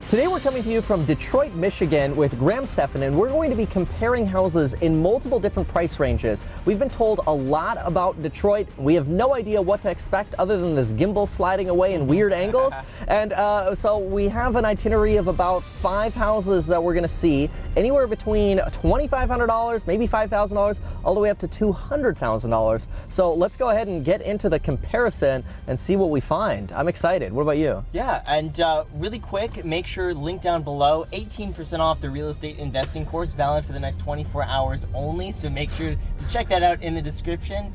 Today we're coming to you from Detroit, Michigan with Graham Stephan, and we're going to be comparing houses in multiple different price ranges. We've been told a lot about Detroit. We have no idea what to expect other than this gimbal sliding away in weird angles. And so we have an itinerary of about 5 houses that we're going to see, anywhere between $2,500, maybe $5,000, all the way up to $200,000. So let's go ahead and get into the comparison and see what we find. I'm excited. What about you? Yeah, and really quick, make sure link down below, 18% off the real estate investing course, valid for the next 24 hours only, so make sure to check that out in the description.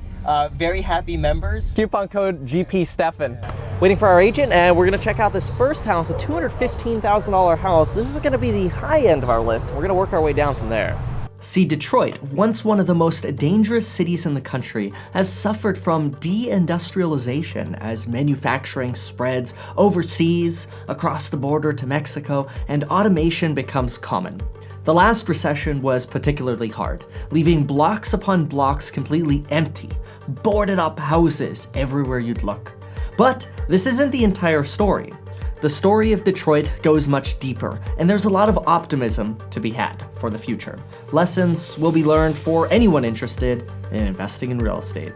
Very happy members. Coupon code GP Stephan. Waiting for our agent, and we're gonna check out this first house, a $215,000 house. This is gonna be the high end of our list. We're gonna work our way down from there. See, Detroit, once one of the most dangerous cities in the country, has suffered from deindustrialization as manufacturing spreads overseas, across the border to Mexico, and automation becomes common. The last recession was particularly hard, leaving blocks upon blocks completely empty, boarded up houses everywhere you'd look. But this isn't the entire story. The story of Detroit goes much deeper, and there's a lot of optimism to be had for the future. Lessons will be learned for anyone interested in investing in real estate.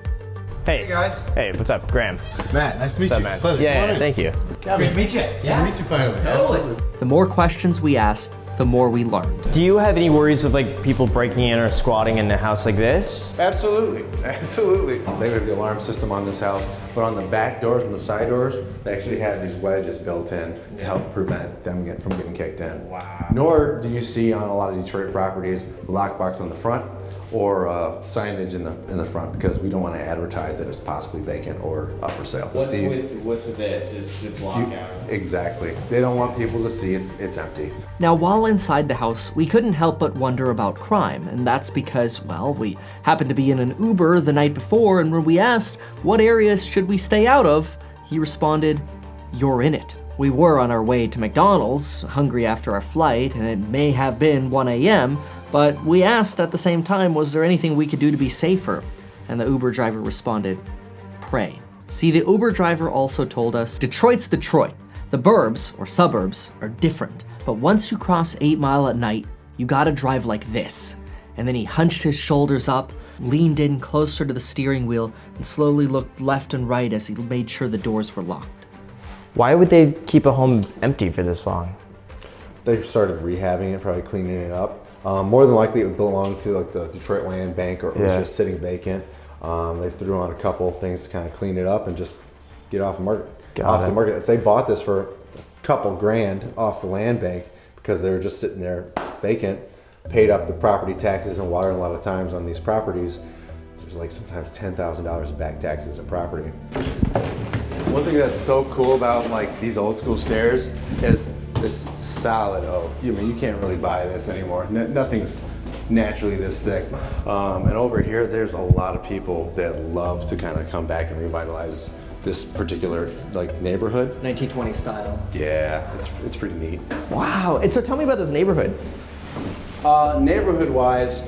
Hey guys. Hey, what's up? Graham. Matt, nice to meet you. Man? Pleasure. Yeah, thank you. Great to meet you. Good to meet you finally. Totally. The more questions we asked, the more we learned. Do you have any worries of like people breaking in or squatting in a house like this? Absolutely, absolutely. They have the alarm system on this house, but on the back doors and the side doors, they actually have these wedges built in to help prevent them from getting kicked in. Wow. Nor do you see on a lot of Detroit properties, a lockbox on the front or signage in the front, because we don't want to advertise that it's possibly vacant or up for sale. What's with this? Is to block out? Exactly. They don't want people to see it's empty. Now, while inside the house, we couldn't help but wonder about crime, and that's because, well, we happened to be in an Uber the night before, and when we asked, what areas should we stay out of, he responded, "You're in it." We were on our way to McDonald's, hungry after our flight, and it may have been 1 a.m., but we asked at the same time, was there anything we could do to be safer? And the Uber driver responded, pray. See, the Uber driver also told us, Detroit's Detroit. The burbs, or suburbs, are different, but once you cross 8 Mile at night, you gotta drive like this. And then he hunched his shoulders up, leaned in closer to the steering wheel, and slowly looked left and right as he made sure the doors were locked. Why would they keep a home empty for this long? They started rehabbing it, probably cleaning it up. More than likely it would belong to like the Detroit Land Bank, or it was just sitting vacant. They threw on a couple of things to kind of clean it up and just get off the market. The market. If they bought this for a couple grand off the land bank because they were just sitting there vacant, paid up the property taxes and water a lot of times on these properties, there's like sometimes $10,000 in back taxes and property. One thing that's so cool about like these old school stairs is this solid oak. I mean, you can't really buy this anymore. Nothing's naturally this thick. And over here, there's a lot of people that love to kind of come back and revitalize this particular like neighborhood. 1920 style. Yeah, it's pretty neat. Wow, and so tell me about this neighborhood. Neighborhood-wise,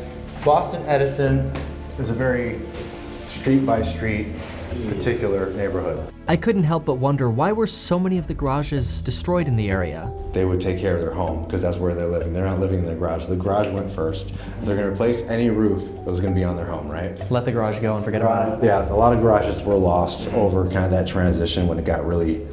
Boston Edison is a very street by street particular neighborhood. I couldn't help but wonder, why were so many of the garages destroyed in the area? They would take care of their home because that's where they're living. They're not living in their garage. The garage went first. If they're gonna replace any roof, it was gonna be on their home, right? Let the garage go and forget about it. Yeah, a lot of garages were lost over kind of that transition when it got really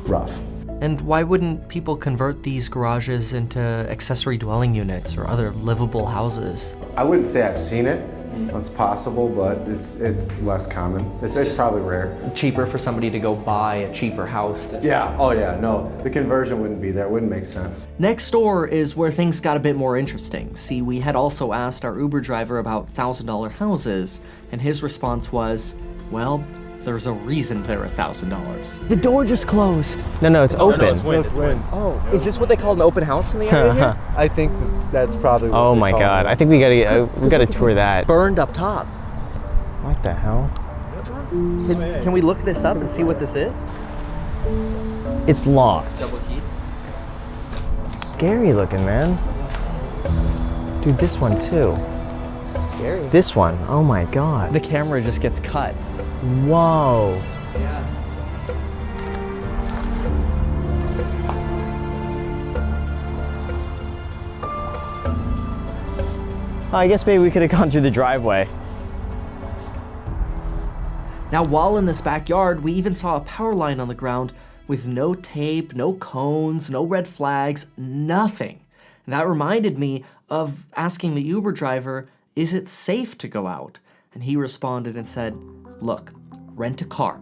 rough. And why wouldn't people convert these garages into accessory dwelling units or other livable houses? I wouldn't say I've seen it. It's possible, but it's less common. It's probably rare. Cheaper for somebody to go buy a cheaper house. Yeah, oh yeah, no. The conversion wouldn't be there, it wouldn't make sense. Next door is where things got a bit more interesting. See, we had also asked our Uber driver about $1,000 houses, and his response was, well, there's a reason they're $1,000. The door just closed. No, it's open. No, it's wind. Oh, is this what they call an open house in the area here? I think that's probably what Oh they my call God, it. I think we gotta tour that. Burned up top. What the hell? Can we look this up and see what this is? It's locked. Double key. It's scary looking, man. Dude, this one too. Scary. This one, oh my God. The camera just gets cut. Whoa. Yeah. I guess maybe we could have gone through the driveway. Now, while in this backyard, we even saw a power line on the ground with no tape, no cones, no red flags, nothing. And that reminded me of asking the Uber driver, is it safe to go out? And he responded and said, look, rent a car,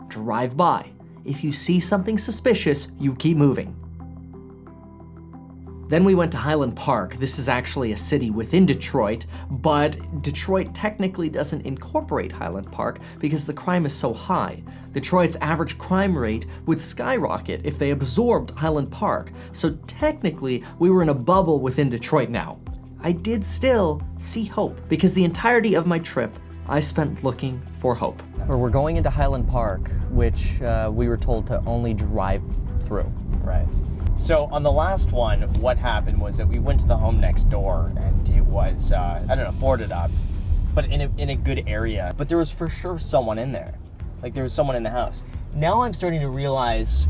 drive by. If you see something suspicious, you keep moving. Then we went to Highland Park. This is actually a city within Detroit, but Detroit technically doesn't incorporate Highland Park because the crime is so high. Detroit's average crime rate would skyrocket if they absorbed Highland Park, so technically we were in a bubble within Detroit now. I did still see hope because the entirety of my trip I spent looking for hope. We're going into Highland Park, which we were told to only drive through. Right. So on the last one, what happened was that we went to the home next door and it was, I don't know, boarded up, but in a good area. But there was for sure someone in there. Like there was someone in the house. Now I'm starting to realize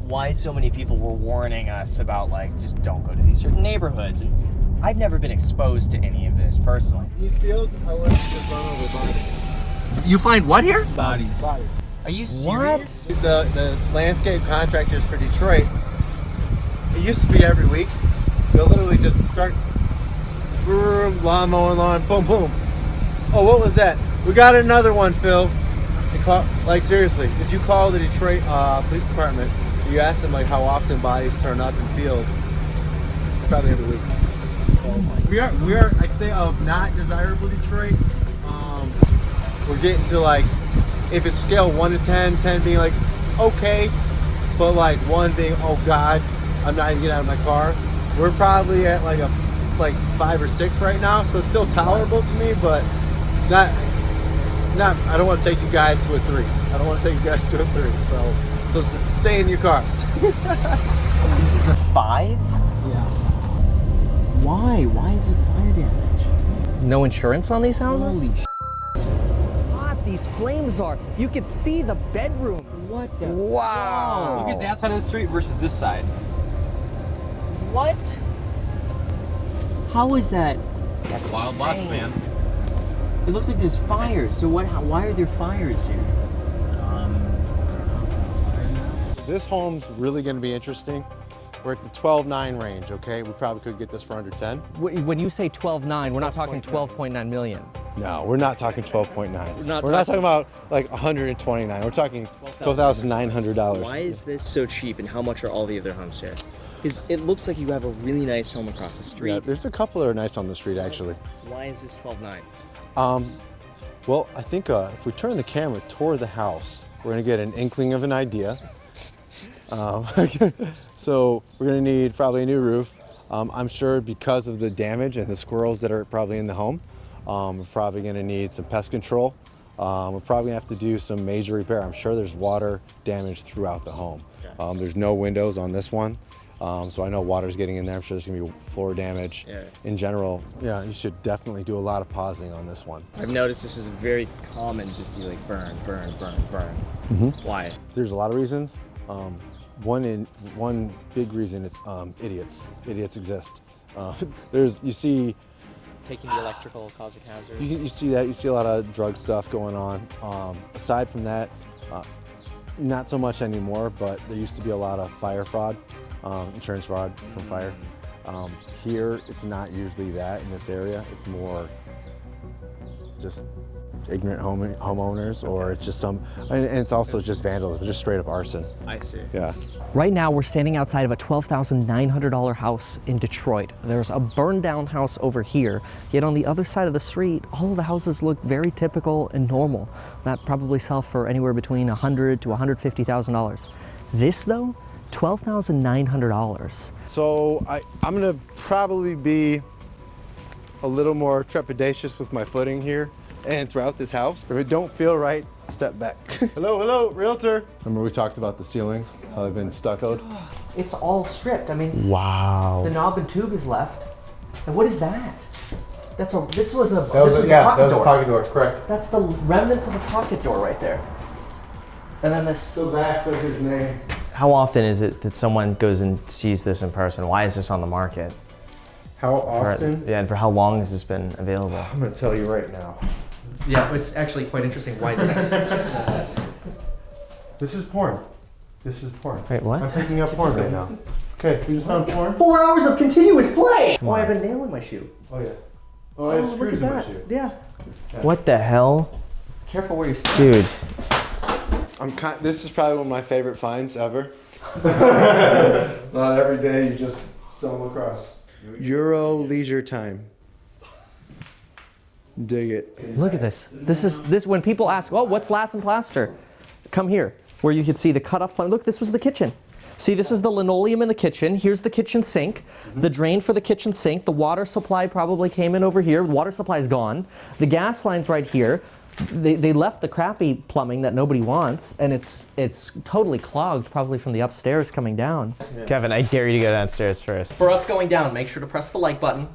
why so many people were warning us about like, just don't go to these certain neighborhoods. And I've never been exposed to any of this personally. These fields are like just run over bodies. You find what here? Bodies. Are you serious? The landscape contractors for Detroit, it used to be every week. They'll literally just start boom, lawn mowing, lawn, boom, boom. Oh, what was that? We got another one, Phil. They call, like seriously, if you call the Detroit Police Department, you ask them like how often bodies turn up in fields, probably every week. We are, I'd say, of not desirable Detroit. We're getting to like, if it's scale 1 to 10, 10 being like okay, but like 1 being oh god, I'm not even getting out of my car. We're probably at like 5 or 6 right now, so it's still tolerable to me, but not. I don't want to take you guys to a 3. I don't want to take you guys to a 3. So stay in your cars. This is a 5? Yeah. Why? Why is it fire damage? No insurance on these houses? Holy sh**. What these flames are. You could see the bedrooms. What the? Wow. Look at that side of the street versus this side. What? How is that? That's Wild insane. lots, man. It looks like there's fires. So what? Why are there fires here? This home's really going to be interesting. We're at the 12.9 range, okay? We probably could get this for under 10. When you say 12.9, we're not talking 12.9 million. No, we're not talking 12.9. We're not talking about like 129. We're talking $12,900. Why is this so cheap, and how much are all the other homes here? It looks like you have a really nice home across the street. Yeah, there's a couple that are nice on the street, actually. Why is this 12.9? Well, I think if we turn the camera toward the house, we're gonna get an inkling of an idea. So we're gonna need probably a new roof. I'm sure because of the damage and the squirrels that are probably in the home, we're probably gonna need some pest control. We're probably gonna have to do some major repair. I'm sure there's water damage throughout the home. There's no windows on this one. So I know water's getting in there. I'm sure there's gonna be floor damage. Yeah. In general, yeah, you should definitely do a lot of pausing on this one. I've noticed this is very common to see like burn. Why? There's a lot of reasons. One big reason is idiots. Idiots exist. You see Taking the electrical causing hazard. you see that. You see a lot of drug stuff going on. Aside from that, not so much anymore. But there used to be a lot of fire fraud, insurance fraud from fire. Here, it's not usually that in this area. It's more just ignorant homeowners, or it's just some, and it's also just vandalism, just straight up arson. I see. Yeah. Right now, we're standing outside of a $12,900 house in Detroit. There's a burned down house over here, yet on the other side of the street, all of the houses look very typical and normal. That probably sell for anywhere between $100,000 to $150,000. This though, $12,900. So I'm gonna probably be a little more trepidatious with my footing here and throughout this house. If it don't feel right, step back. Hello, realtor. Remember we talked about the ceilings, how they've been stuccoed? It's all stripped. I mean, Wow. the knob and tube is left. And what is that? This was a pocket door. pocket door, correct. That's the remnants of a pocket door right there. And then this. The last of his name. How often is it that someone goes and sees this in person? Why is this on the market? How often? Yeah, and for how long has this been available? I'm gonna tell you right now. Yeah, it's actually quite interesting why this is. This is porn. This is porn. Wait, what? I'm picking up porn right now. Okay, you just found porn? 4 hours of continuous play! Oh, I have a nail in my shoe. Oh yeah. Oh, I have look screws at in my that. shoe. Yeah. What the hell? Careful where you stand. Dude. This is probably one of my favorite finds ever. Not every day you just stumble across. Euro leisure time. Dig it. Look at this. This is when people ask, oh, what's lath and plaster? Come here, where you can see the cutoff point. Look, this was the kitchen. See, this is the linoleum in the kitchen. Here's the kitchen sink, the drain for the kitchen sink. The water supply probably came in over here. The water supply is gone. The gas line's right here. They left the crappy plumbing that nobody wants, and it's totally clogged, probably from the upstairs coming down. Kevin, I dare you to go downstairs first. For us going down, make sure to press the like button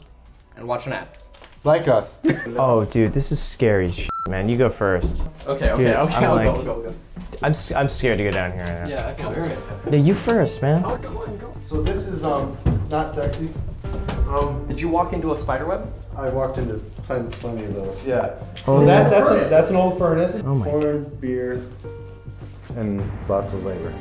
and watch an ad. Like us. Oh, dude, this is scary shit, man. You go first. Okay, Dude, okay, I'm like- I'll go. I'm scared to go down here right now. Yeah, I feel very No, you first, man. So this is not sexy. Did you walk into a spider web? I walked into plenty of those. Yeah. Oh, So yeah. that's an old furnace. Oh my- Corn, beer, and lots of labor.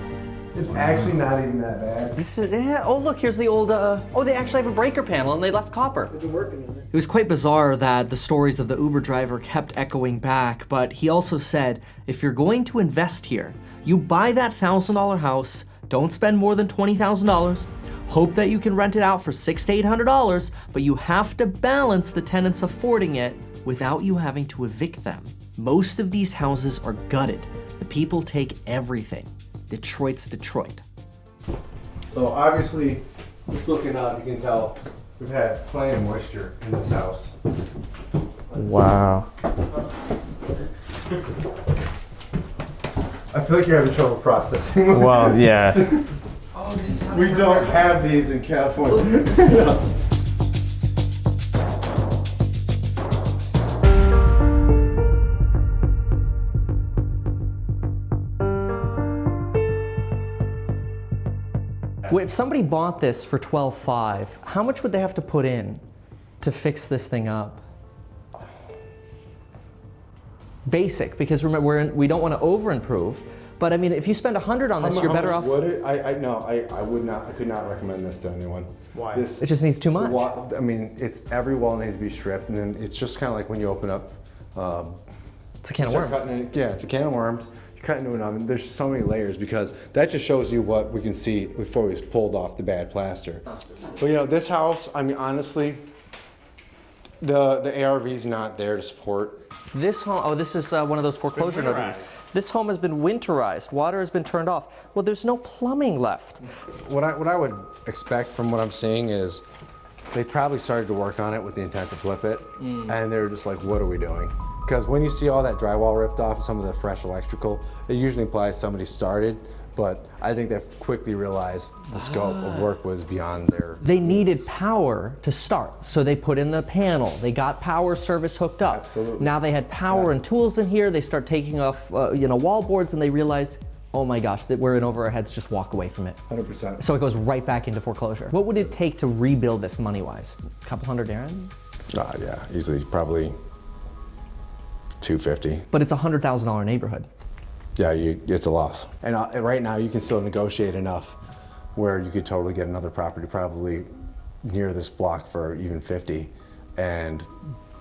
It's actually not even that bad. This is, yeah, oh look, here's the old, oh, they actually have a breaker panel and they left copper. It's been working in there. It was quite bizarre that the stories of the Uber driver kept echoing back, but he also said, if you're going to invest here, you buy that $1,000 house, don't spend more than $20,000, hope that you can rent it out for $600 to $800, but you have to balance the tenants affording it without you having to evict them. Most of these houses are gutted. The people take everything. Detroit's Detroit. So obviously, just looking up, you can tell we've had plenty of moisture in this house. Wow. I feel like you're having trouble processing. Well, yeah. Oh, this is how We don't have these in California. If somebody bought this for $12,500, how much would they have to put in to fix this thing up? Basic, because remember, we don't want to over-improve. But I mean, if you spend $100 on this, you're better off. Would it? I could not recommend this to anyone. Why? It just needs too much. I mean, every wall needs to be stripped, and then it's just kind of like when you open up. It's a can of worms. Yeah, it's a can of worms. You cut into an oven. There's so many layers because that just shows you what we can see before we pulled off the bad plaster. But you know, this house. I mean, honestly, the ARV's not there to support. This home, oh, this is one of those foreclosure notices. This home has been winterized. Water has been turned off. Well, there's no plumbing left. What I would expect from what I'm seeing is they probably started to work on it with the intent to flip it, and they're just like, what are we doing? Because when you see all that drywall ripped off and some of the fresh electrical, it usually implies somebody started, but I think they quickly realized the scope of work was beyond their... They needed power to start, so they put in the panel. They got power service hooked up. Absolutely. Now they had power and tools in here. They start taking off, wall boards, and they realized, oh my gosh, that we're in over our heads. Just walk away from it. 100%. So it goes right back into foreclosure. What would it take to rebuild this money-wise? A couple hundred, Aaron? Yeah, easily, probably 250. But it's a $100,000 neighborhood. Yeah, it's a loss. And right now you can still negotiate enough where you could totally get another property probably near this block for even 50. And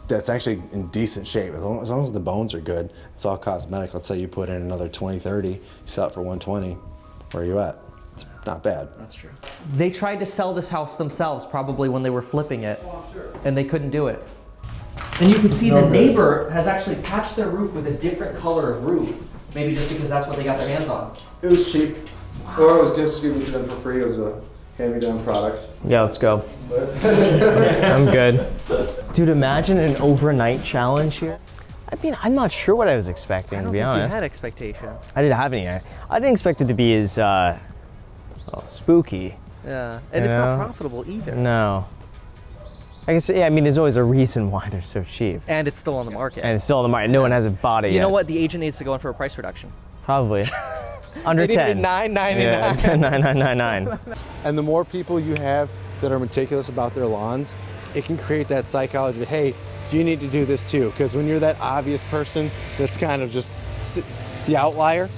that's actually in decent shape. As long as the bones are good, it's all cosmetic. Let's say you put in another 20, 30, you sell it for 120. Where are you at? It's not bad. That's true. They tried to sell this house themselves probably when they were flipping it, and they couldn't do it. And you can see the neighbor has actually patched their roof with a different color of roof. Maybe just because that's what they got their hands on. It was cheap. Or it was just given to them for free as a hand-me-down product. Yeah, let's go. I'm good. Dude, imagine an overnight challenge here. I mean, I'm not sure what I was expecting, to be honest. You had expectations. I didn't have any. I didn't expect it to be as spooky. Yeah, and it's not profitable either. No. I guess, yeah, I mean, there's always a reason why they're so cheap. And it's still on the market. And it's still on the market. No one hasn't bought it yet. You know what? The agent needs to go in for a price reduction. Probably. Under 10. $9.99. Yeah, $9.99. And the more people you have that are meticulous about their lawns, it can create that psychology of, hey, you need to do this too. Because when you're that obvious person that's kind of just the outlier,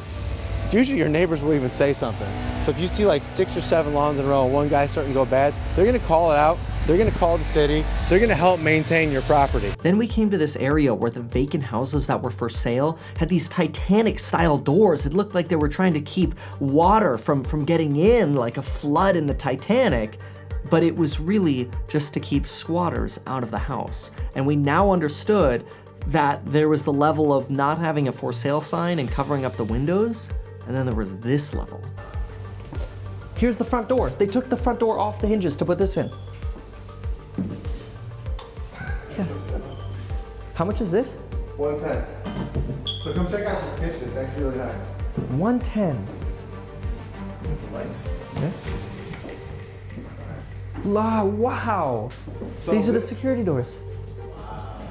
usually your neighbors will even say something. So if you see like 6 or 7 lawns in a row and one guy's starting to go bad, they're gonna call it out, they're gonna call the city, they're gonna help maintain your property. Then we came to this area where the vacant houses that were for sale had these Titanic style doors. It looked like they were trying to keep water from getting in, like a flood in the Titanic, but it was really just to keep squatters out of the house. And we now understood that there was the level of not having a for sale sign and covering up the windows, and then there was this level. Here's the front door. They took the front door off the hinges to put this in. Yeah. How much is this? 110. So come check out this kitchen, it's actually really nice. 110. Yeah. Wow. So These are the security doors.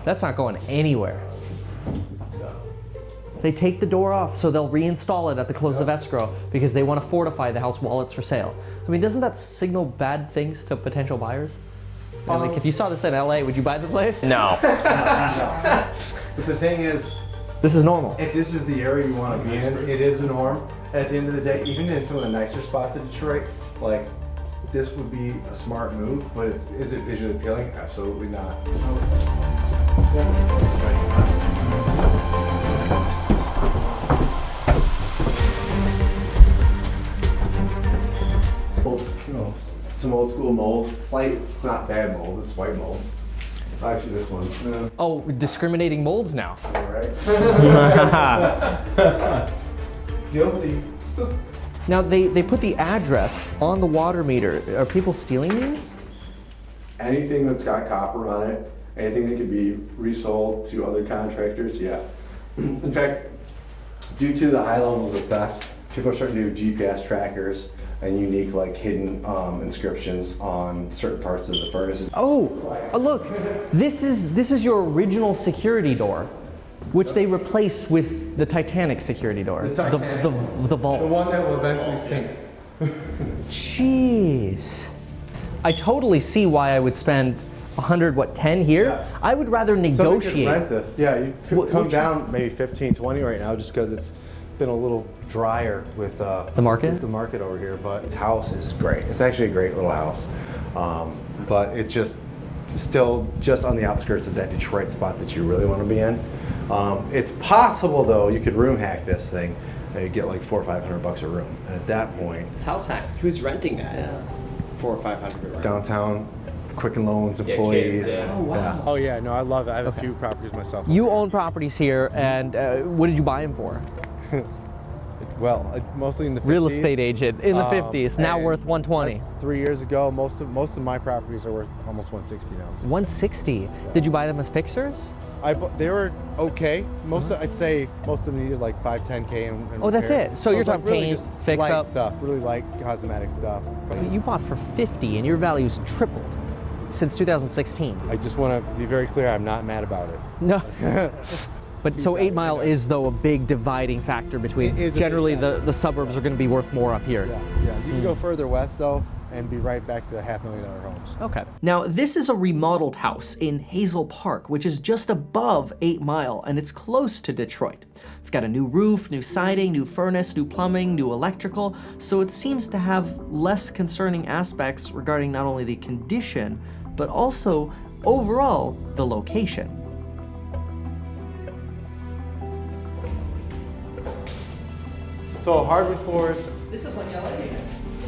That's not going anywhere. They take the door off, so they'll reinstall it at the close of escrow because they want to fortify the house while it's for sale. I mean, doesn't that signal bad things to potential buyers? Like, if you saw this in LA, would you buy the place? No. But the thing is, This is normal. if this is the area you want to be in, it is the norm. And at the end of the day, even in some of the nicer spots in Detroit, like, this would be a smart move, but is it visually appealing? Absolutely not. Some old school mold. It's not bad mold, it's white mold. Actually, this one. Oh, discriminating molds now. All right. Guilty. Now, they put the address on the water meter. Are people stealing these? Anything that's got copper on it, anything that could be resold to other contractors, yeah. In fact, due to the high levels of theft, people are starting to do GPS trackers and unique, like, hidden inscriptions on certain parts of the furnaces. Oh, look, this is your original security door, which they replaced with the Titanic security door. The Titanic the vault. The one that will eventually sink. Jeez. I totally see why I would spend 10 here? Yeah. I would rather Somebody negotiate. could rent this. Yeah, you could come down maybe 15, 20 right now just because it's been a little drier with The market? with the market over here. But this house is great. It's actually a great little house. But it's just still just on the outskirts of that Detroit spot that you really want to be in. It's possible though, you could room hack this thing. You get like $400 or $500 a room. And at that point, It's HouseHack. Who's renting that? Yeah. 400 or 500. downtown, Quicken Loans employees. kids, yeah. Oh, wow. Oh yeah, no, I love it. I have a few properties myself. You own properties here, and what did you buy them for? Well, mostly in the 50s. Real estate agent in the 50s, now and worth 120. 3 years ago, most of my properties are worth almost 160 now. 160. Did you buy them as fixers? They were okay. I'd say most of them needed like 5-10K and Oh, that's repair. it. So you're it's like talking really paint, just fix light up. stuff, really light cosmetic stuff. You bought for 50, and your value's tripled since 2016. I just want to be very clear. I'm not mad about it. No. But so 8 Mile is, though, a big dividing factor between, It is a big generally factor. the suburbs are going to be worth more up here. Yeah. You can go further west though, and be right back to $500,000 homes. Okay. Now, this is a remodeled house in Hazel Park, which is just above 8 Mile, and it's close to Detroit. It's got a new roof, new siding, new furnace, new plumbing, new electrical, so it seems to have less concerning aspects regarding not only the condition, but also overall the location. So hardwood floors. This is like LA.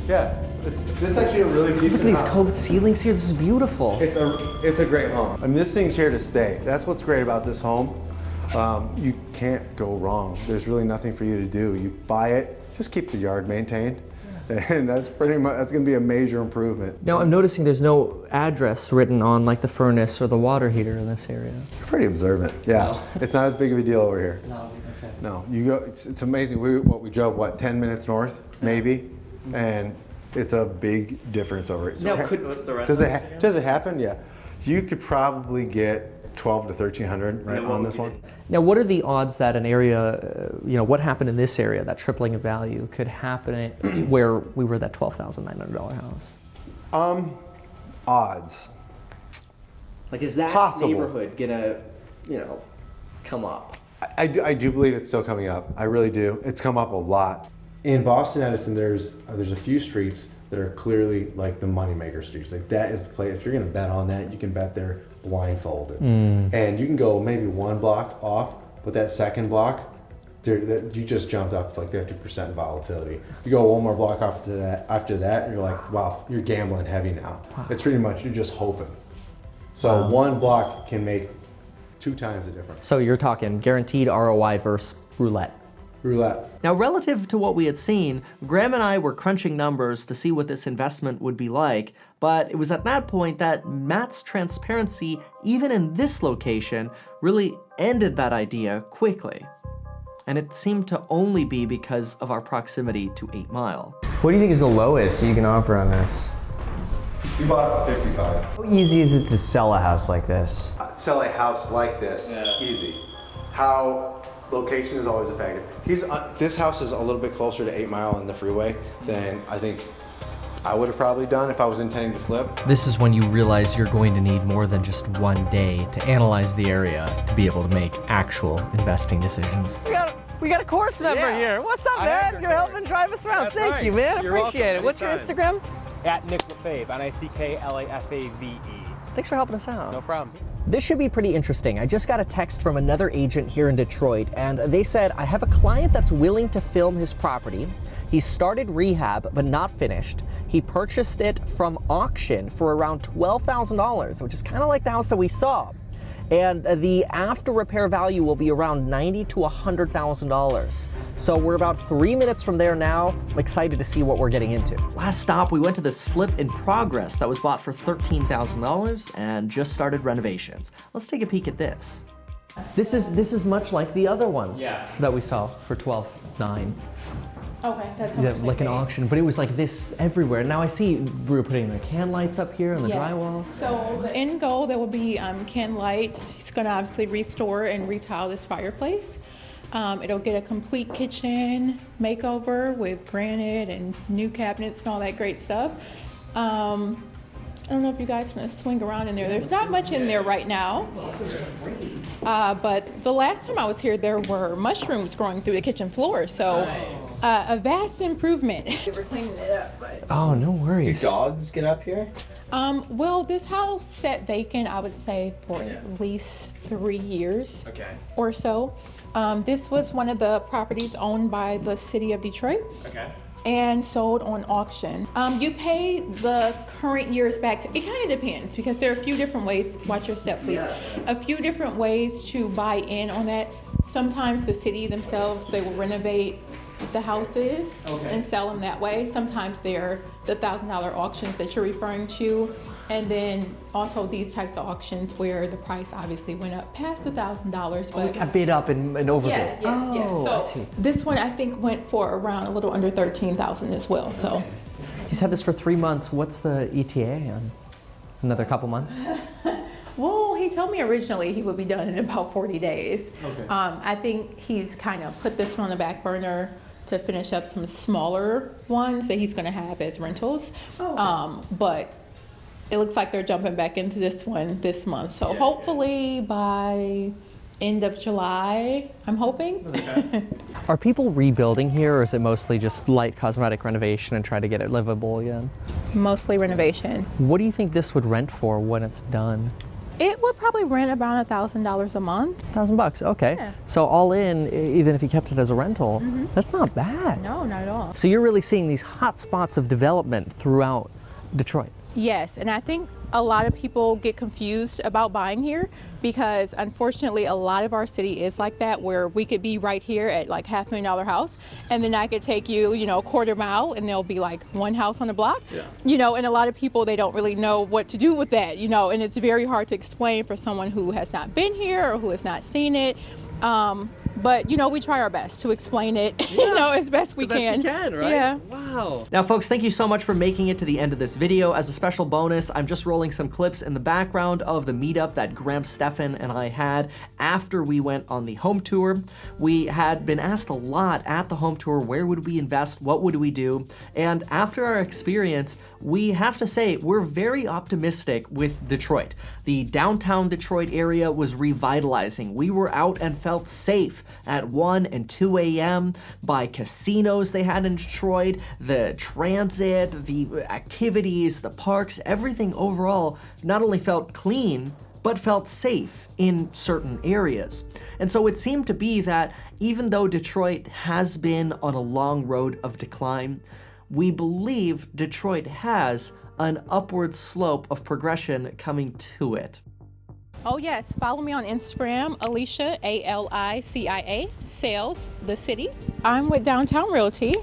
Yeah, this is actually a really decent Look at these house. coved ceilings here. This is beautiful. It's a great home. I mean, this thing's here to stay. That's what's great about this home. You can't go wrong. There's really nothing for you to do. You buy it, just keep the yard maintained, and that's going to be a major improvement. Now I'm noticing there's no address written on like the furnace or the water heater in this area. You're pretty observant. Yeah, No. It's not as big of a deal over here. No, okay. No, you go. It's amazing. We drove 10 minutes north, maybe, and it's a big difference over it. What's the rest? Does it happen? Yeah, you could probably get 12 to 1300 right on this one. Now, what are the odds that an area, what happened in this area, that tripling of value, could happen where we were that $12,900 house? Odds. Like, is that Possible. neighborhood gonna, come up? I do believe it's still coming up. I really do. It's come up a lot. In Boston Edison, there's a few streets that are clearly like the moneymaker streets. Like that is the play. If you're gonna bet on that, you can bet there blindfolded. And you can go maybe one block off, but that second block, you just jumped up to like 50% volatility. You go one more block after that, you're like, wow, you're gambling heavy now. It's pretty much, you're just hoping. So one block can make 2 times the difference. So you're talking guaranteed ROI versus roulette. Roulette. Now, relative to what we had seen, Graham and I were crunching numbers to see what this investment would be like, but it was at that point that Matt's transparency, even in this location, really ended that idea quickly. And it seemed to only be because of our proximity to 8 Mile. What do you think is the lowest you can offer on this? We bought it for 55. How easy is it to sell a house like this? Sell a house like this, easy. How location is always a factor. This house is a little bit closer to 8 Mile and the freeway than I think I would have probably done if I was intending to flip. This is when you realize you're going to need more than just one day to analyze the area to be able to make actual investing decisions. We got a course member here. What's up, man? You're helping drive us around. Thank you, man. You're Appreciate welcome. it. What's your Anytime. Instagram? At Nick Lafave, Nicklafave. Thanks for helping us out. No problem. This should be pretty interesting. I just got a text from another agent here in Detroit, and they said, I have a client that's willing to film his property. He started rehab, but not finished. He purchased it from auction for around $12,000, which is kind of like the house that we saw. And the after repair value will be around $90,000 to $100,000. So we're about 3 minutes from there now. I'm excited to see what we're getting into. Last stop, we went to this flip in progress that was bought for $13,000 and just started renovations. Let's take a peek at this. This is much like the other one that we saw for $12,900. Okay, that's how much they like an paid. auction, but it was like this everywhere. Now I see we were putting the can lights up here and the Yes. drywall. So the end goal, there will be can lights. He's gonna obviously restore and retile this fireplace. It'll get a complete kitchen makeover with granite and new cabinets and all that great stuff. I don't know if you guys want to swing around in there. There's not much in there right now. But the last time I was here, there were mushrooms growing through the kitchen floor. So a vast improvement. We're cleaning it up, but. Oh, no worries. Do dogs get up here? Well, this house sat vacant, I would say, for at least 3 years or so. This was one of the properties owned by the city of Detroit. And sold on auction. You pay the current years back to, it kind of depends because there are a few different ways, watch your step please, a few different ways to buy in on that. Sometimes the city themselves, they will renovate the houses and sell them that way. Sometimes they're the $1,000 auctions that you're referring to. And then also these types of auctions where the price obviously went up past $1,000. But I bid up and overbid. yeah. So this one I think went for around a little under $13,000 as well. So He's had this for 3 months. What's the ETA on? Another couple months? well, he told me originally he would be done in about 40 days. I think he's kind of put this one on the back burner to finish up some smaller ones that he's going to have as rentals. But it looks like they're jumping back into this one this month. So hopefully by end of July, I'm hoping. Are people rebuilding here, or is it mostly just light cosmetic renovation and try to get it livable again? Mostly renovation. What do you think this would rent for when it's done? It would probably rent around $1,000 a month. $1,000, okay. Yeah. So all in, even if you kept it as a rental, that's not bad. No, not at all. So you're really seeing these hot spots of development throughout Detroit. Yes, and I think a lot of people get confused about buying here because unfortunately a lot of our city is like that where we could be right here at like $500,000 house and then I could take you, a quarter mile and there'll be like one house on the block. And a lot of people, they don't really know what to do with that, and it's very hard to explain for someone who has not been here or who has not seen it. But you know, we try our best to explain it, you know, as best we can. Right? Yeah. Wow. Now, folks, thank you so much for making it to the end of this video. As a special bonus, I'm just rolling some clips in the background of the meetup that Graham, Stefan, and I had after we went on the home tour. We had been asked a lot at the home tour, where would we invest? What would we do? And after our experience, we have to say we're very optimistic with Detroit. The downtown Detroit area was revitalizing. We were out and felt safe at 1 and 2 a.m. by casinos they had in Detroit, the transit, the activities, the parks, everything overall not only felt clean, but felt safe in certain areas. And so it seemed to be that even though Detroit has been on a long road of decline, we believe Detroit has an upward slope of progression coming to it. Oh yes, follow me on Instagram, Alicia, A-L-I-C-I-A, Sales, the city. I'm with Downtown Realty.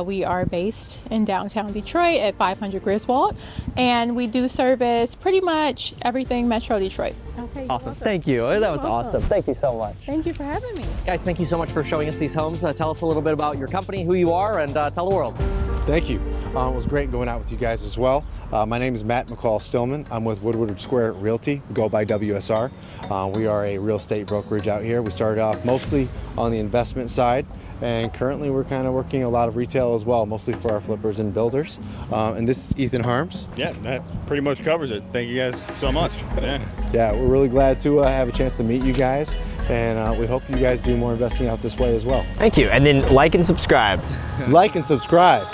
We are based in downtown Detroit at 500 Griswold, and we do service pretty much everything Metro Detroit. Okay. Awesome, thank you. That was awesome. Thank you so much. Thank you for having me. Guys, thank you so much for showing us these homes. Tell us a little bit about your company, who you are, and tell the world. Thank you. It was great going out with you guys as well. My name is Matt McCall-Stillman. I'm with Woodward Square Realty, go by WSR. We are a real estate brokerage out here. We started off mostly on the investment side, and currently we're kind of working a lot of retail as well, mostly for our flippers and builders. And this is Ethan Harms. Yeah, that pretty much covers it. Thank you guys so much. Yeah, we're really glad to have a chance to meet you guys, and we hope you guys do more investing out this way as well. Thank you. And then like and subscribe. Like and subscribe.